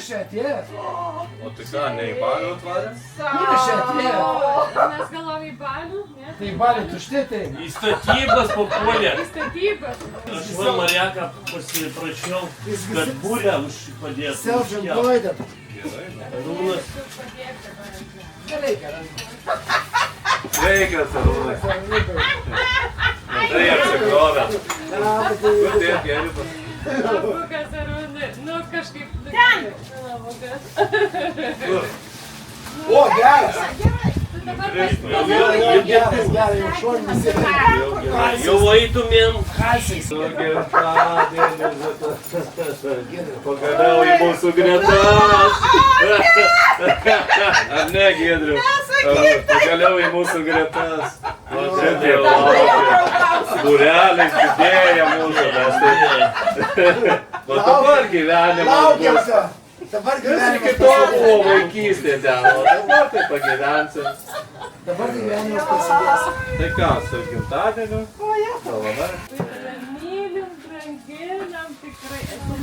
Kuris čia atėjo? O tai ką, ne į balių atvarė? Kuris čia atėjo? Mes galvom į balių, ne? Tai balių tušti, tai. Į statybas papuolė. Į statybas. Aš va Mariaką pasiprašiau, kad būlę padėtų. Self-employed. Arūnas. Sveikas, Arūnas. Tai apsikrovė. Kur tiek geriu? Labukas, Arūnai. Nu, kažkaip... Ten! Labukas. O, geras. Gerai. Gerai, jau šoninis yra. Jau eitumėm. Kalsiais. Pagaliau į mūsų gretas. Ar ne, Giedriu? Pagaliau į mūsų gretas. Šitie laukia. Būrelis didėja mūsų. O dabar gyvenimas bus. Dabar Iki gyvenimas to buvo vaikystė ten, o dabar tai pagyvensim. Dabar gyvenimas prasidės. Tai ką, su gimtadieniu? Dovana. Mylim, branginam, tikrai esu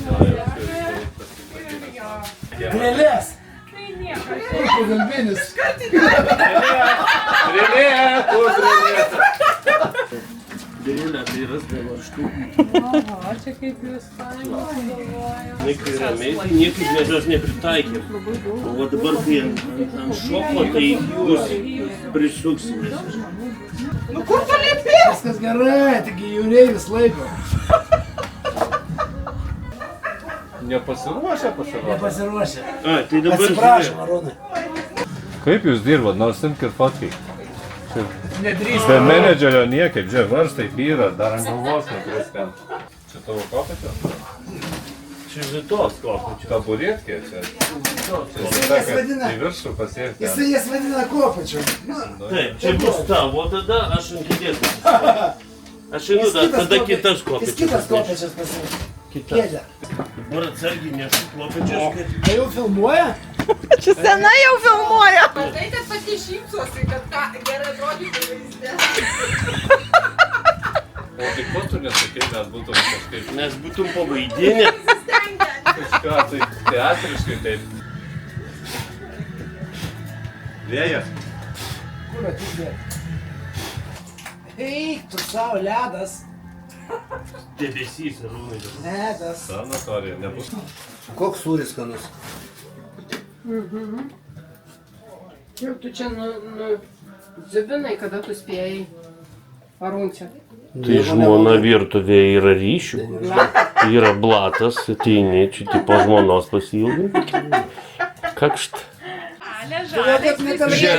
Grėlės. Tai nieko. Pagalbinis. Rilė, kur rilė? Dėlė, tai rasdė vaštų. O čia kaip jūs galvoju. Vaikai ramiai, tai niekaip mes jos nepritaikėm. O dabar, kai ant šoko, tai jūs prisuksimės. Nu kur tu lipi? Viskas gerai, taigi jūreivis laiko. Nepasiruošę pasiruošę. Nepasiruošę. A, tai dabar Atsiprašom, Arūnai. Kaip jūs dirbat, nors imk ir fotkiai? Nedrįstu. Be menedžerio niekaip, žiūrėk, varstai pyra, dar ant galvos neturėskim. Čia tavo kopėčio? čia žitos kopų. Taburetkė čia. Į viršų pasiekti. Jisai jas vadina kopačiu. Taip, čia bus tavo, tada aš ant kėdės. Aš einu, tada kitas kopėčias. Jis kitas kopačias pasiekti. Kėdę. Dabar atsargiai nešu kopėčias, kad... Tai jau filmuoja? Čia senai jau filmuoja. Matai, kad pati šypsosi, kad gerai atrodytų vaizde. O tai ko tu nesakai, mes būtum kažkaip... Mes būtum pavaidinę. Kažką tai teatriškai taip. Vėjas. Kur atidė? Eik, tu savo ledas. Debesys, Arūnai. Ledas. Sanatorija nebus. Koks sūris skanus? Jau tu čia dzibinai, kada tu spėjai Arūnčią. Tai žmona virtuvėje yra ryšių, yra blatas, ateini, čia tipo žmonos pasiilgai. Kakšt.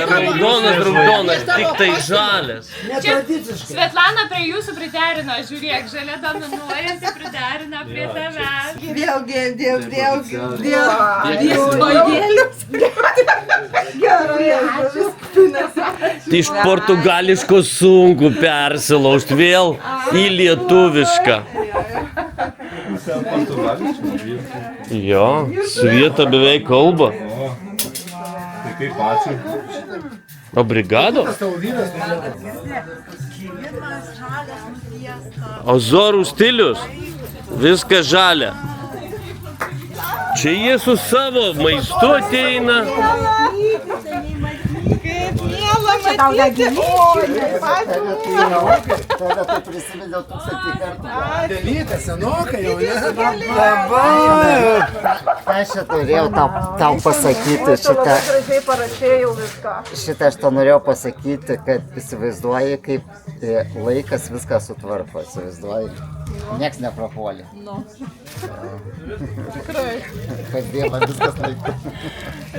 Raudonas, tik tai žalias. Netradiciškai. Svetlana prie jūsų priderino, žiūrėk, žalia dominuojanti priderina prie tavęs. Vėlgi, dėl svogėlius. Gerai, Tai iš portugališko sunku persilaužt vėl į lietuvišką. Jo, Svieta beveik kalba. Tai kaip ačiū. O brigado? O zorų stilius? Viskas žalia. Čia jie su savo maistu ateina. kaip miela matyti. Tada tai prisiminiau 1000 kartų. Dėlytė, senokai jau, ne? Aš čia turėjau tau pasakyti šitą. Gražiai parašėjau viską. Šitą aš tau norėjau pasakyti, kad įsivaizduoji, kaip laikas viską sutvarko, įsivaizduoji. Nieks neprapuolė. Tikrai. Kasdien viskas laiku.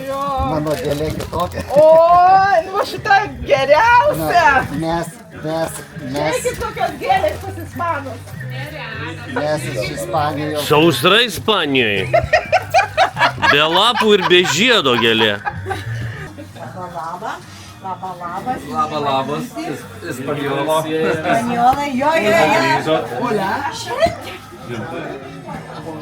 Jo. Mano gėlė kitokia. Oi, nu šitą geriausia. Mes Žiūrėkit, kokios gėlės pas ispanus. iš Ispanijos. Sausra Ispanijoje. Be lapų ir be žiedo gėlė. Labas, Ispaniola. Spaniola, jo. Grįžot.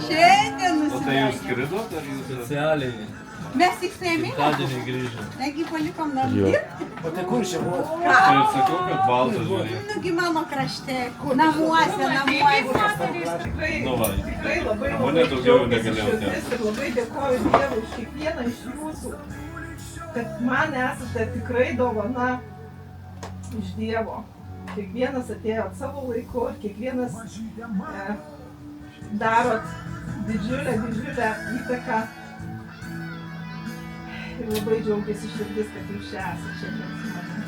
Šiandien Tai jūs skridot ar jūs Specialiai. Mes tik sėmėm, Tadienį grįžom. negi palikom nors Jo. dirbti. O tai kur čia buvo? Tai sakau, kad baltas žiūrėk. Nugi mano krašte, namuose. Nu va, Tikrai labai mane daugiau džiaugiuosi negalėjau ten. širdis ir labai dėkoju Dievui už kiekvieną iš jūsų, kad man esate tikrai dovana iš Dievo. Kiekvienas atėjot savo laiku, kiekvienas darot didžiulę įtaką. Ir labai džiaugiuosi širdis, kad jūs čia esate šiandien su manimi.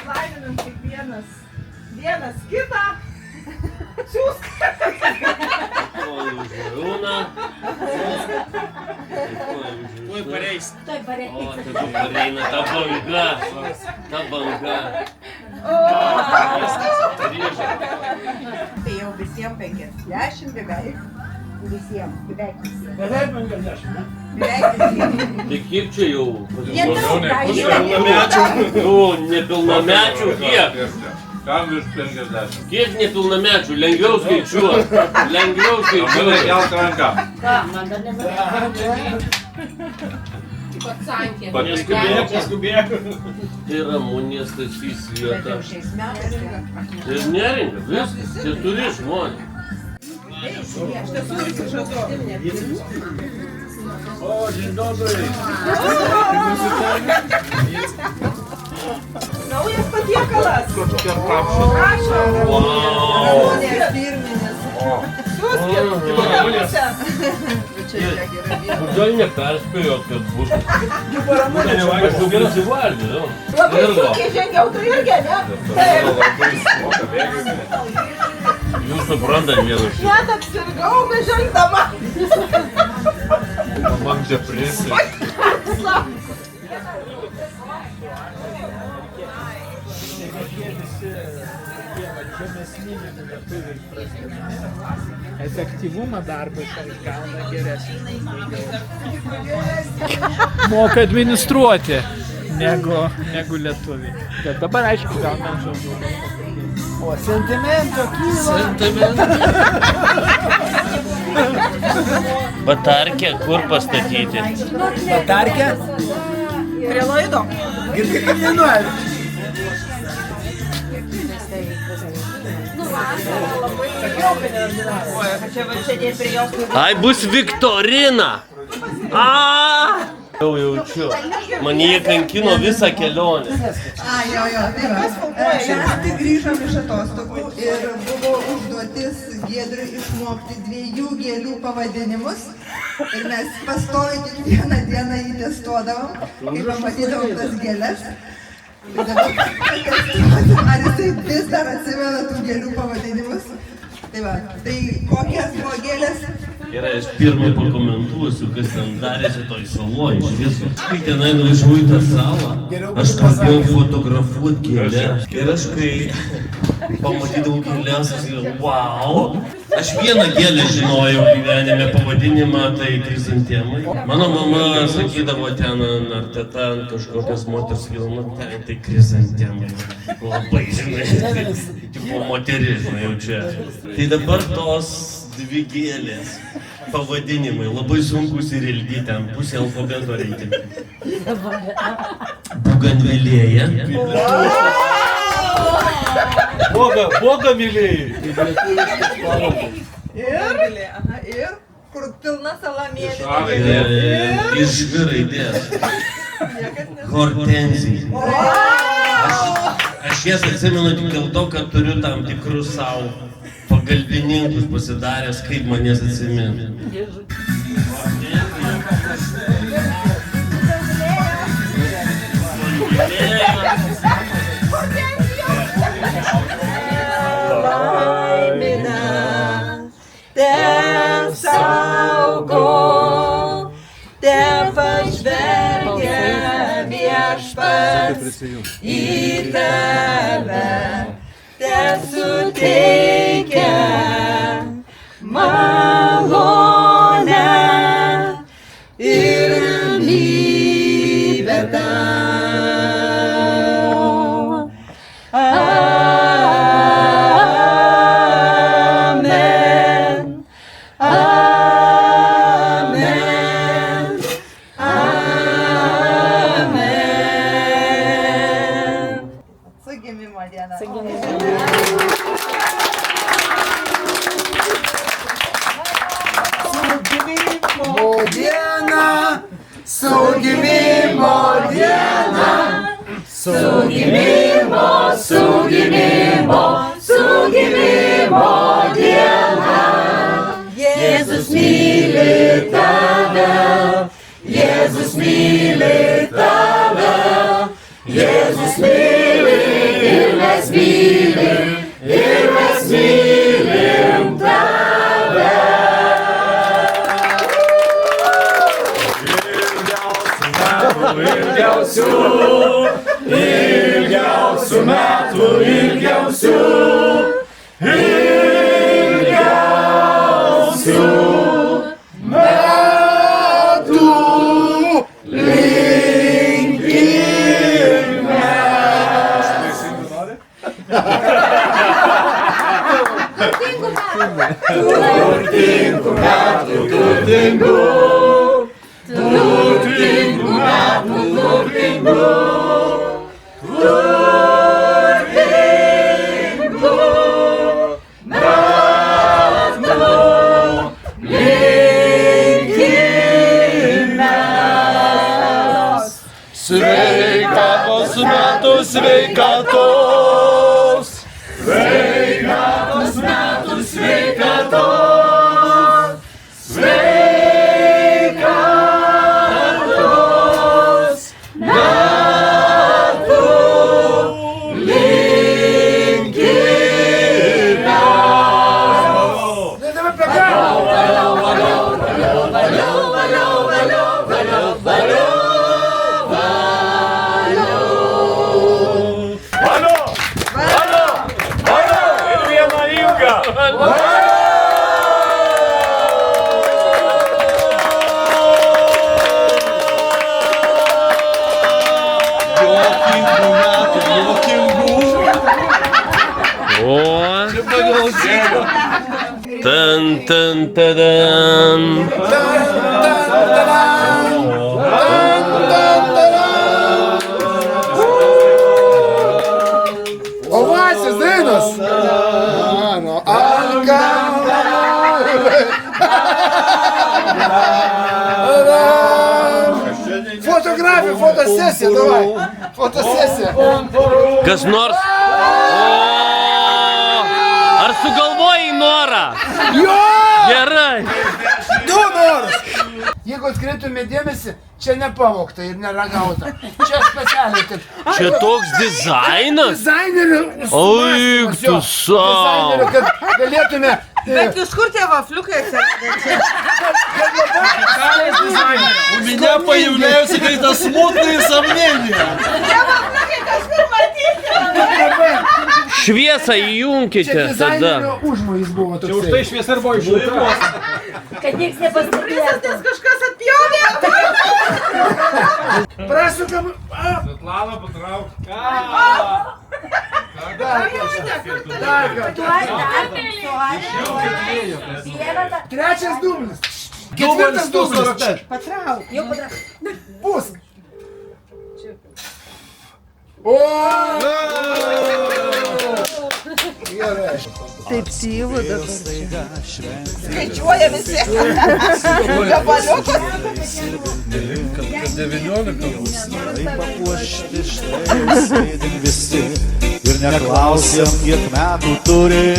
Laiminam kiekvienas vienas kitą. Siūsk. Tuoj pareis. O, tada pareina ta banga. Tai jau visiems 50 beveik. Visiems, beveik visiems. Beveik 50, ne? Beveik visiems. Tai kiek čia jau? Nepilnamečių. Nu, nepilnamečių kiek? Kam virš 50? Kiek nepilnamečių? Lengviau skaičiuoti. Mane kelt ranką. Pasankė. Paskubėk. Tai Ramunės Stasys vieta. Šiais metais. Ir neringa, viskas. 4 žmonės. O, dzień dobry. Naujas patiekalas. Wow. Kodėl neperspėjot, kad bus? Aš jau gerai įsivardinau. Labai sunkiai žengiau, tu irgi, ne? Jūs suprantat vieną šitą. Net apsirgau bežengdama. Man depresija. Efektyvumą darbo gauna geresnį. Moka administruoti negu lietuviai. Bet dabar aišku gauna žodžiu. O, sentimento kyla. Batarkę kur pastatyti? Batarkę? Prie laido. Girdi, kaip nenori. Ai, bus viktorina! Jau jaučiu. Man jie kankino visą kelionę. Jo, tai va. Mes tik grįžom iš atostogų ir buvo užduotis Giedriui išmokti 2 gėlių pavadinimus. Ir mes pastoviai kiekvieną dieną jį testuodavom, kai pamatydavom tas gėles. Ir dabar patestuosim, ar jisai vis dar atsimena tų gėlių pavadinimus. Tai va, tai kokias buvo gėlės? Gerai, aš pirmą pakomentuosiu, kas ten darėsi toj saloj iš viso. Kai tenai nuvažiavau į tą salą, aš pradėjau fotografuoti gėlės. Ir aš kai pamatydavau gėlės, aš galvojau, wow! Aš vieną gėlę žinojau gyvenime pavadinimą, tai krizantemai. Mano mama sakydavo ten, ar teta ant kažkokios moters filmų, tai krizantemai. Labai, žinai, tipo moteris, žinai, jau čia. Tai dabar tos 2 gėlės pavadinimai, labai sunkus ir ilgi, ten pusė alfabeto reikia. Buganvilėja. Boga mylėjai. Ir kur pilna salamėlė. Iš raidės. Hortenzija. Aš jas atsimenu tik dėl to, kad turiu tam tikrus savo pagalbininkus pasidaręs, kaip manęs atsimenu. Laimina, te saugo, te pažvelgia viešpats į tave, te suteikia malonę ir ramybę tau. su gimimo diena, su gimimo diena. Jėzus myli tave, Jėzus myli tave, Jėzus myli ir mes mylim tave. Ilgiausių metų, ilgiausių linkime. Turtingų metų, turtingų metų, turtingų sveikatos metų, sveikatos, sveikatos metų, sveikatos, sveikatos metų linkime. Tan, tan, tadam. Ovacijos dainos. Fotografija, fotosesija, davai. Fotosesija. Kas nors? Ar sugalvojai norą? Jo! Gerai. Du norus. Jeigu atkreiptume dėmesį, čia nepavogta ir neragauta. Čia specialiai, kad... Čia toks dizainas? Dizainerio Oi, tu savo. Dizainerio, kad galėtume... Bet iš kur tie vafliukai atsirado? У меня появляются какие-то смутные сомнения. Tie vafliukai kažkur matyti. Šviesą įjunkite Čia tada. dizainerio užmojis buvo toksai. Už tai šviesa ir buvo išjungta. Kad nieks nepastebėtų. Kažkas atpjovė. Prasukam... Svetlana, patrauk. Trečias dublis. Ketvirtas dublis. Patrauk. Jau patrauk. Pusk. O! Gerai. Taip tyvu dabar. Skaičiuoja visi. Gabaliukus. Ir neklausiam, kiek metų turi.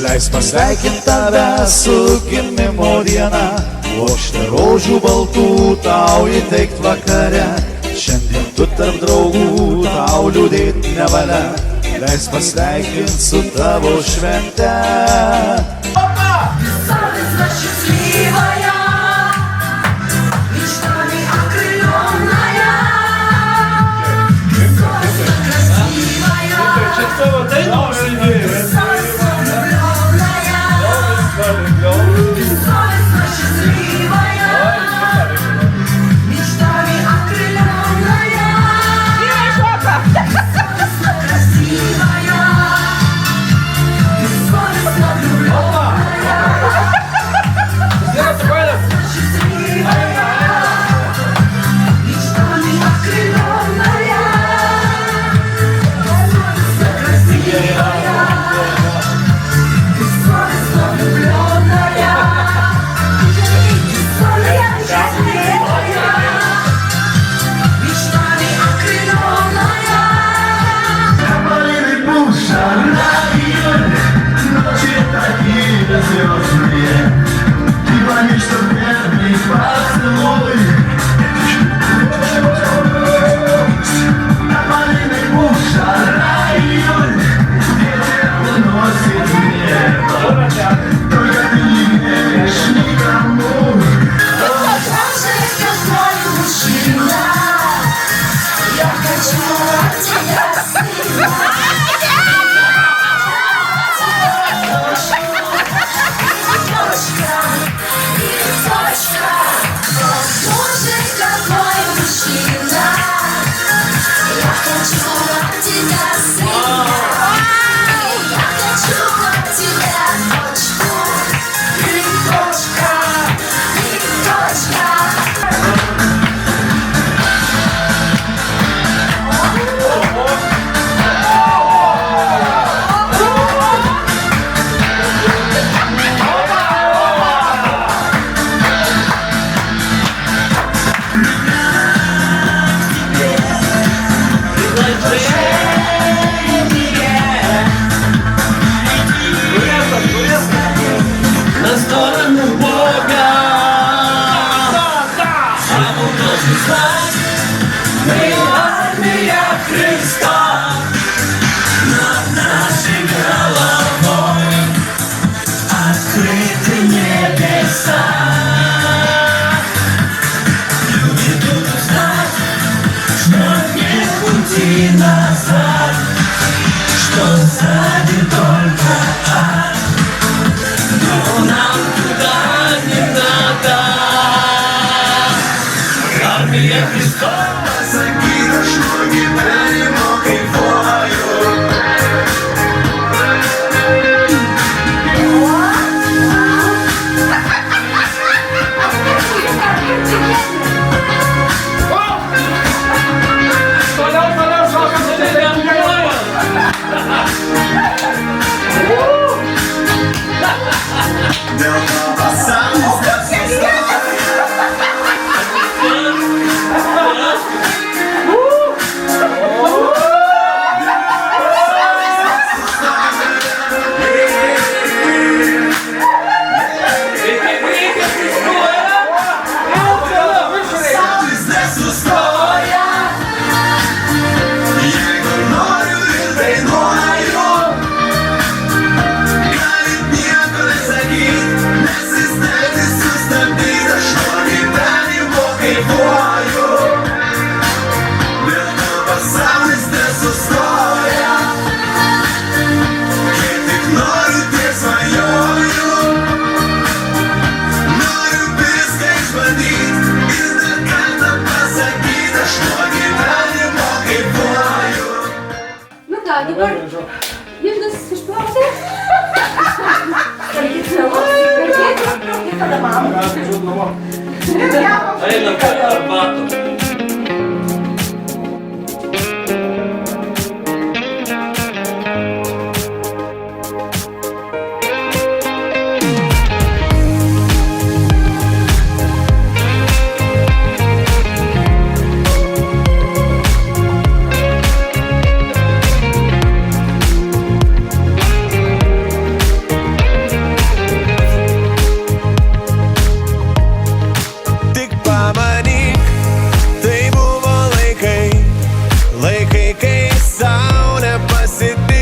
Leis pasveikint tave su gimimo diena, puokštę rožių baltų tau įteikt vakare. Šiandien tu tarp draugų, tau liūdėt nevalia. Leis pasveikint su tavo švente. Опа!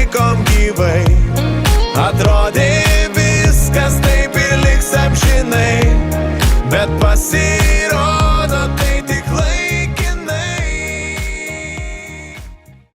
likom gyvai, atrodė